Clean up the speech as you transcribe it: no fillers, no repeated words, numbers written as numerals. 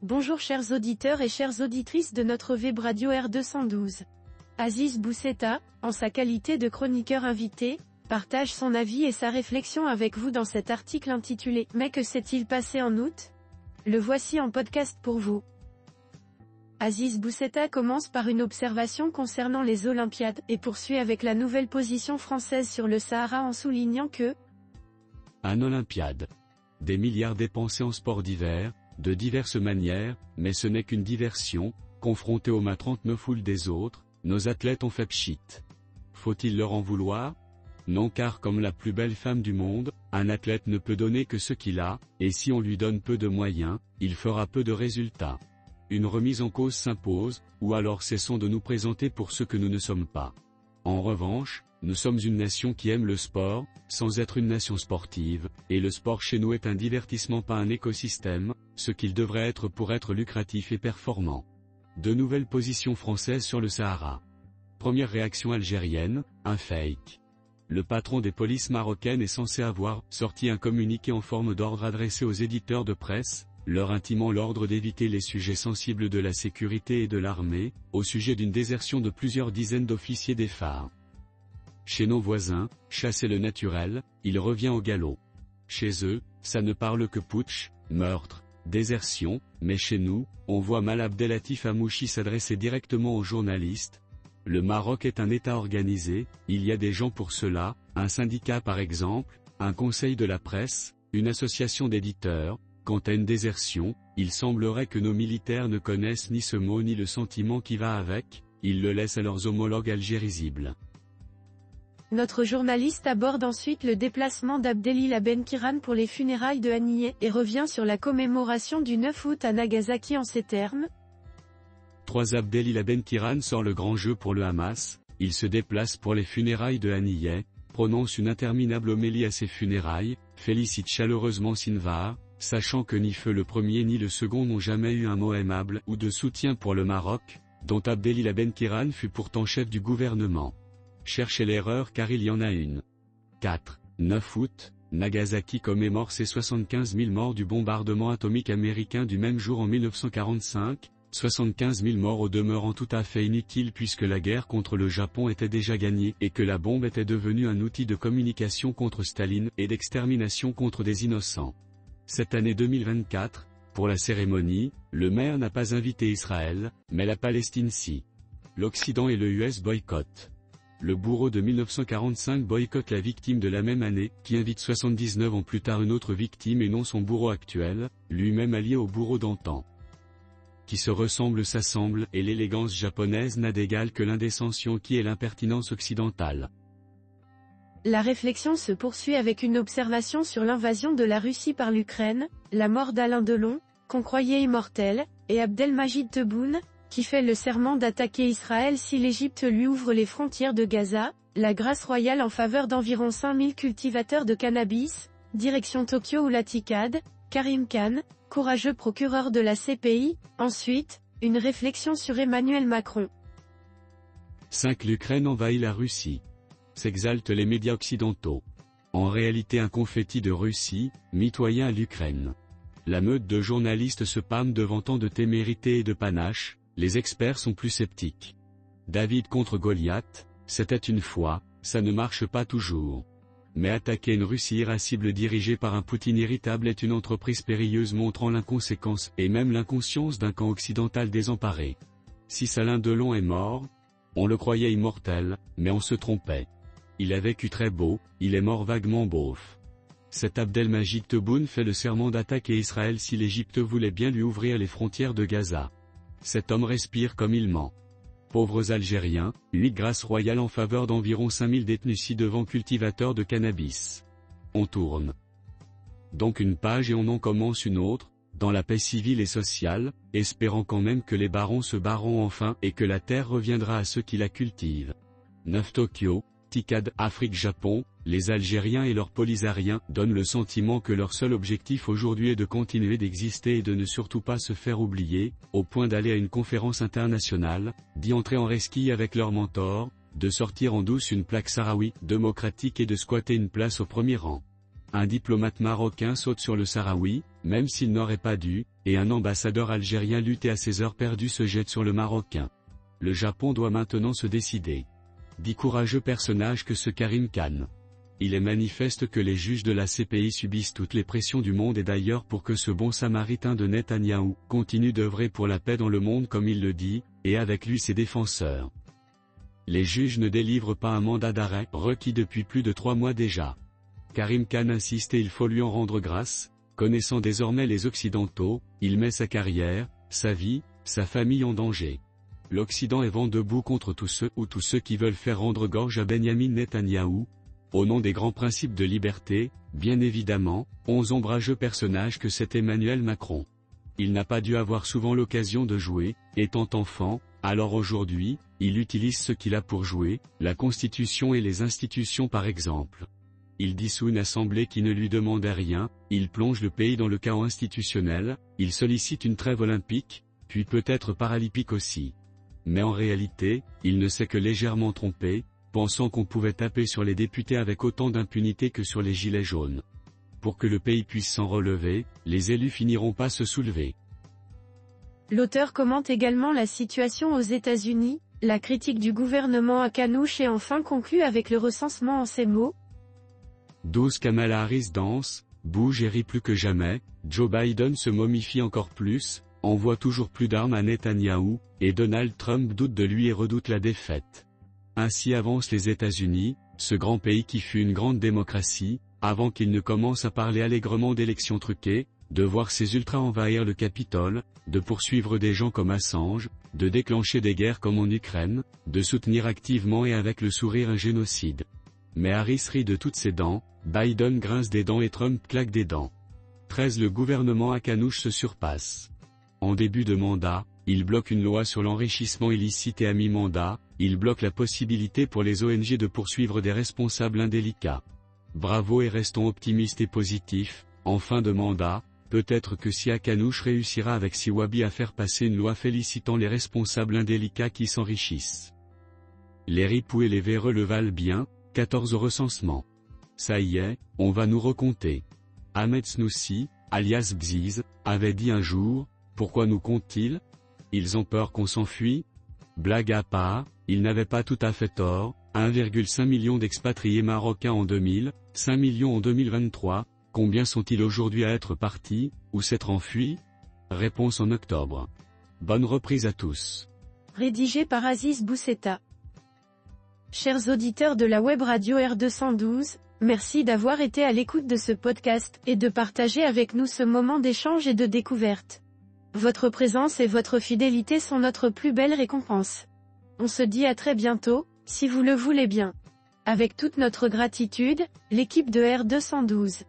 Bonjour chers auditeurs et chères auditrices de notre web radio R212. Aziz Bousseta, en sa qualité de chroniqueur invité, partage son avis et sa réflexion avec vous dans cet article intitulé « Mais que s'est-il passé en août ?» Le voici en podcast pour vous. Aziz Bousseta commence par une observation concernant les Olympiades et poursuit avec la nouvelle position française sur le Sahara en soulignant que un Olympiade. Des milliards dépensés en sport d'hiver, de diverses manières, mais ce n'est qu'une diversion, confrontés aux mains 39 foules des autres, nos athlètes ont fait pchit. Faut-il leur en vouloir? Non, car comme la plus belle femme du monde, un athlète ne peut donner que ce qu'il a, et si on lui donne peu de moyens, il fera peu de résultats. Une remise en cause s'impose, ou alors cessons de nous présenter pour ce que nous ne sommes pas. En revanche, nous sommes une nation qui aime le sport, sans être une nation sportive, et le sport chez nous est un divertissement, pas un écosystème, ce qu'il devrait être pour être lucratif et performant. De nouvelles positions françaises sur le Sahara. Première réaction algérienne, un fake. Le patron des polices marocaines est censé avoir sorti un communiqué en forme d'ordre adressé aux éditeurs de presse, leur intimant l'ordre d'éviter les sujets sensibles de la sécurité et de l'armée, au sujet d'une désertion de plusieurs dizaines d'officiers des phares. Chez nos voisins, chasser le naturel, il revient au galop. Chez eux, ça ne parle que putsch, meurtre, désertion, mais chez nous, on voit mal Abdelatif Hamouchi s'adresser directement aux journalistes. Le Maroc est un État organisé, il y a des gens pour cela, un syndicat par exemple, un conseil de la presse, une association d'éditeurs. Quant à une désertion, il semblerait que nos militaires ne connaissent ni ce mot ni le sentiment qui va avec, ils le laissent à leurs homologues algérisibles. Notre journaliste aborde ensuite le déplacement d'Abdelila Ben-Kiran pour les funérailles de Haniyeh et revient sur la commémoration du 9 août à Nagasaki en ces termes. 3 Abdelila Ben-Kiran sort le grand jeu pour le Hamas, il se déplace pour les funérailles de Haniyeh, prononce une interminable homélie à ses funérailles, félicite chaleureusement Sinvar, sachant que ni Feu le premier ni le second n'ont jamais eu un mot aimable ou de soutien pour le Maroc, dont Abdelila Ben-Kiran fut pourtant chef du gouvernement. Cherchez l'erreur car il y en a une. 4. 9 août, Nagasaki commémore ses 75 000 morts du bombardement atomique américain du même jour en 1945, 75 000 morts au demeurant tout à fait inutiles puisque la guerre contre le Japon était déjà gagnée et que la bombe était devenue un outil de communication contre Staline et d'extermination contre des innocents. Cette année 2024, pour la cérémonie, le maire n'a pas invité Israël, mais la Palestine si. L'Occident et le US boycottent. Le bourreau de 1945 boycotte la victime de la même année, qui invite 79 ans plus tard une autre victime et non son bourreau actuel, lui-même allié au bourreau d'antan. Qui se ressemble s'assemble, et l'élégance japonaise n'a d'égal que l'indécence qui est l'impertinence occidentale. La réflexion se poursuit avec une observation sur l'invasion de la Russie par l'Ukraine, la mort d'Alain Delon, qu'on croyait immortel, et Abdelmajid Tebboune, qui fait le serment d'attaquer Israël si l'Égypte lui ouvre les frontières de Gaza, la grâce royale en faveur d'environ 5000 cultivateurs de cannabis, direction Tokyo ou la TICAD, Karim Khan, courageux procureur de la CPI, ensuite, une réflexion sur Emmanuel Macron. 5. L'Ukraine envahit la Russie. S'exaltent les médias occidentaux. En réalité un confetti de Russie, mitoyen à l'Ukraine. La meute de journalistes se pâme devant tant de témérité et de panache. Les experts sont plus sceptiques. David contre Goliath, c'était une fois, ça ne marche pas toujours. Mais attaquer une Russie irascible dirigée par un Poutine irritable est une entreprise périlleuse montrant l'inconséquence et même l'inconscience d'un camp occidental désemparé. Si Alain Delon est mort, on le croyait immortel, mais on se trompait. Il a vécu très beau, il est mort vaguement beauf. Cet Abdelmajid Tebboune fait le serment d'attaquer Israël si l'Égypte voulait bien lui ouvrir les frontières de Gaza. Cet homme respire comme il ment. Pauvres Algériens, unique grâce royale en faveur d'environ 5000 détenus ci-devant cultivateurs de cannabis. On tourne donc une page et on en commence une autre, dans la paix civile et sociale, espérant quand même que les barons se barront enfin et que la terre reviendra à ceux qui la cultivent. 9 Tokyo, TICAD, Afrique-Japon, les Algériens et leurs polisariens donnent le sentiment que leur seul objectif aujourd'hui est de continuer d'exister et de ne surtout pas se faire oublier, au point d'aller à une conférence internationale, d'y entrer en resquille avec leur mentor, de sortir en douce une plaque sahraoui démocratique et de squatter une place au premier rang. un diplomate marocain saute sur le Sahraoui, même s'il n'aurait pas dû, et un ambassadeur algérien lutté à ses heures perdues se jette sur le Marocain. Le Japon doit maintenant se décider. Dit courageux personnage que ce Karim Khan. Il est manifeste que les juges de la CPI subissent toutes les pressions du monde et d'ailleurs pour que ce bon samaritain de Netanyahou continue d'œuvrer pour la paix dans le monde comme il le dit, et avec lui ses défenseurs. Les juges ne délivrent pas un mandat d'arrêt, requis depuis plus de 3 mois déjà. Karim Khan insiste et il faut lui en rendre grâce, connaissant désormais les Occidentaux, il met sa carrière, sa vie, sa famille en danger. L'Occident est vent debout contre tous ceux qui veulent faire rendre gorge à Benyamin Netanyahou, au nom des grands principes de liberté, bien évidemment, 11 ombrageux personnages que c'est Emmanuel Macron. Il n'a pas dû avoir souvent l'occasion de jouer, étant enfant, alors aujourd'hui, il utilise ce qu'il a pour jouer, la Constitution et les institutions par exemple. Il dissout une assemblée qui ne lui demandait rien, il plonge le pays dans le chaos institutionnel, il sollicite une trêve olympique, puis peut-être paralympique aussi. Mais en réalité, il ne s'est que légèrement trompé, pensant qu'on pouvait taper sur les députés avec autant d'impunité que sur les gilets jaunes. Pour que le pays puisse s'en relever, les élus finiront par se soulever. L'auteur commente également la situation aux États-Unis, la critique du gouvernement à Kanouche et enfin conclut avec le recensement en ces mots. 12 Kamala Harris danse, bouge et rit plus que jamais, Joe Biden se momifie encore plus, envoie toujours plus d'armes à Netanyahou, et Donald Trump doute de lui et redoute la défaite. Ainsi avancent les États-Unis, ce grand pays qui fut une grande démocratie, avant qu'il ne commence à parler allègrement d'élections truquées, de voir ses ultras envahir le Capitole, de poursuivre des gens comme Assange, de déclencher des guerres comme en Ukraine, de soutenir activement et avec le sourire un génocide. Mais Harris rit de toutes ses dents, Biden grince des dents et Trump claque des dents. 13 Le gouvernement à Kanouche se surpasse. En début de mandat, il bloque une loi sur l'enrichissement illicite et à mi-mandat, il bloque la possibilité pour les ONG de poursuivre des responsables indélicats. Bravo et restons optimistes et positifs, en fin de mandat, peut-être que si Akanouche réussira avec Siwabi à faire passer une loi félicitant les responsables indélicats qui s'enrichissent. Les ripoux et les véreux le valent bien, 14 au recensement. Ça y est, on va nous recompter. Ahmed Snoussi, alias Bziz, avait dit un jour, pourquoi nous comptent-ils? Ils ont peur qu'on s'enfuit? Blague à part, ils n'avaient pas tout à fait tort, 1,5 million d'expatriés marocains en 2000, 5 millions en 2023, combien sont-ils aujourd'hui à être partis, ou s'être enfuis? Réponse en octobre. Bonne reprise à tous. Rédigé par Aziz Bousseta. Chers auditeurs de la web radio R212, merci d'avoir été à l'écoute de ce podcast et de partager avec nous ce moment d'échange et de découverte. Votre présence et votre fidélité sont notre plus belle récompense. On se dit à très bientôt, si vous le voulez bien. Avec toute notre gratitude, l'équipe de R212.